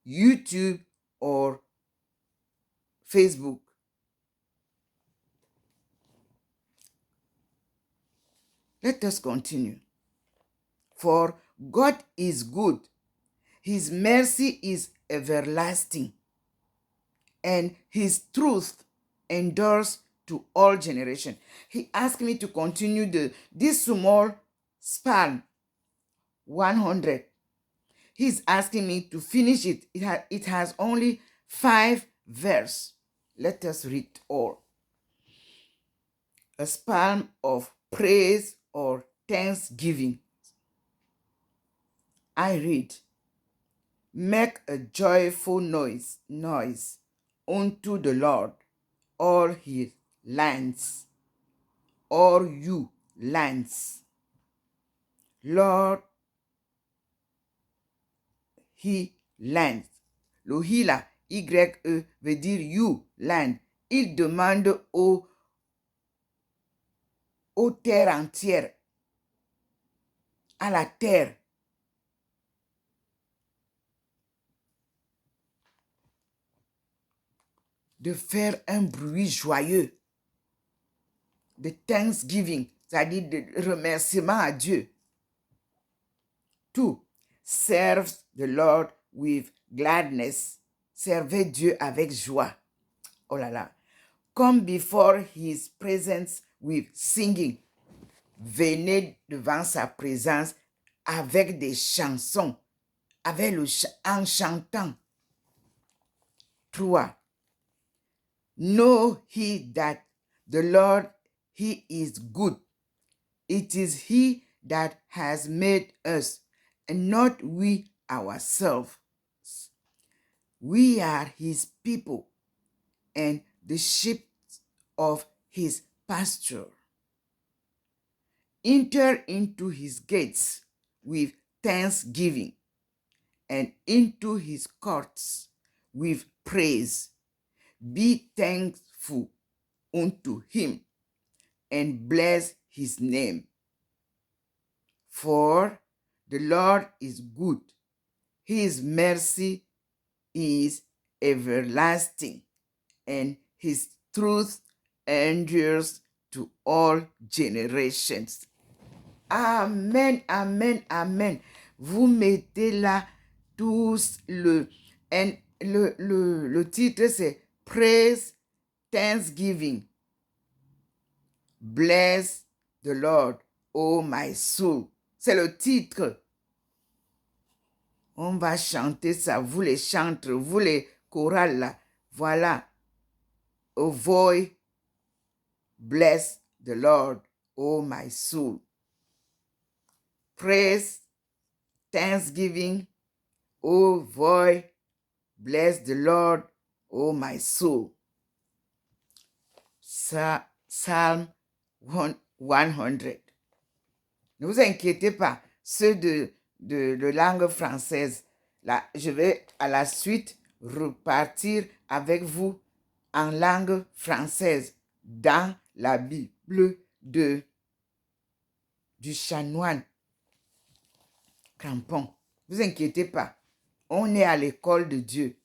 YouTube or Facebook. Let us continue. For God is good. His mercy is everlasting, and his truth endures to all generations. He asked me to continue this small span, 100. He's asking me to finish it. It has only 5 verses. Let us read all. A psalm of praise or thanksgiving. I read, make a joyful noise unto the Lord, all his lands, all you lands. Lord, he lands. Le he là, Y-E, veut dire you land. Il demande aux terres entières, à la terre, de faire un bruit joyeux, de thanksgiving, c'est-à-dire de remerciement à Dieu. 2. Serve the Lord with gladness. Servez Dieu avec joie. Oh là là. Come before his presence with singing. Venez devant sa présence avec des chansons, en chantant. 3. Know ye that the Lord, he is good. It is he that has made us, and not we ourselves. We are his people, and the sheep of his pasture. Enter into his gates with thanksgiving, and into his courts with praise. Be thankful unto him, and bless his name. For the Lord is good. His mercy is everlasting, and his truth endures to all generations. Amen, amen, amen. Vous mettez là tous le titre, c'est Praise, Thanksgiving. Bless the Lord, oh my soul. C'est le titre. On va chanter ça, vous les chantres, vous les chorales là. Voilà. Oh voix, bless the Lord, oh my soul. Praise, thanksgiving, oh voix, bless the Lord, oh my soul. Psalm 100. Ne vous inquiétez pas, ceux de langue française, là, je vais à la suite repartir avec vous en langue française dans la Bible du chanoine Crampon. Ne vous inquiétez pas, on est à l'école de Dieu.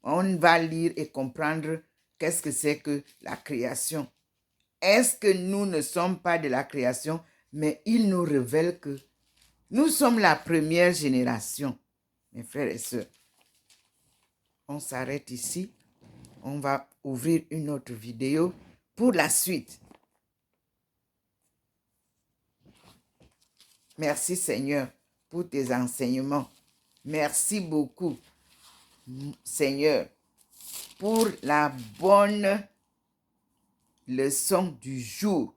On va lire et comprendre qu'est-ce que c'est que la création. Est-ce que nous ne sommes pas de la création, mais il nous révèle que nous sommes la première génération, mes frères et sœurs. On s'arrête ici. On va ouvrir une autre vidéo pour la suite. Merci Seigneur pour tes enseignements. Merci beaucoup Seigneur pour la bonne leçon du jour.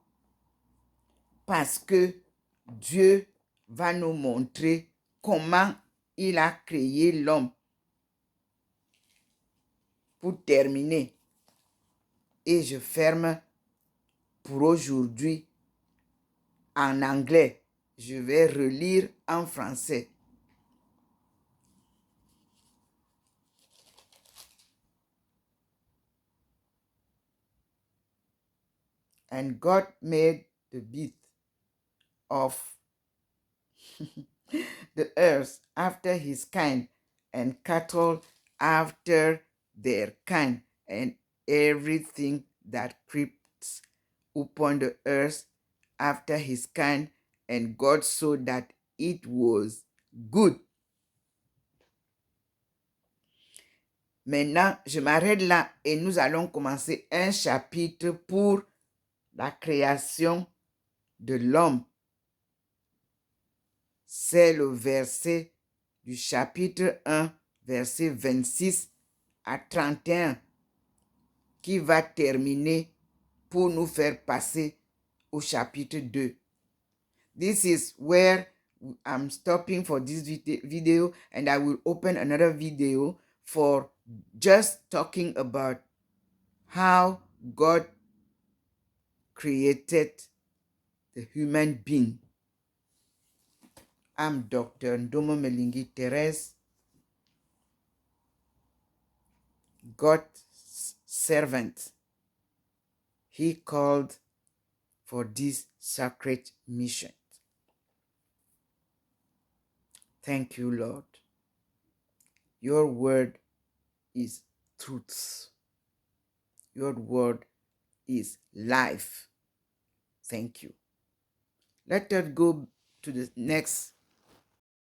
Parce que Dieu va nous montrer comment il a créé l'homme. Pour terminer, et je ferme pour aujourd'hui en anglais. Je vais relire en français. And God made the beasts of the earth after his kind, and cattle after their kind, and everything that creeps upon the earth after his kind, and God saw that it was good. Maintenant, je m'arrête là et nous allons commencer un chapitre pour la création de l'homme. C'est le verset du chapitre 1, verset 26 à 31 qui va terminer pour nous faire passer au chapitre 2. This is where I'm stopping for this video, and I will open another video for just talking about how God created the human being. I'm Dr. Ndomo Melingi Therese, God's servant. He called for this sacred mission. Thank you, Lord. Your word is truth. Your word is life. Thank you. Let us go to the next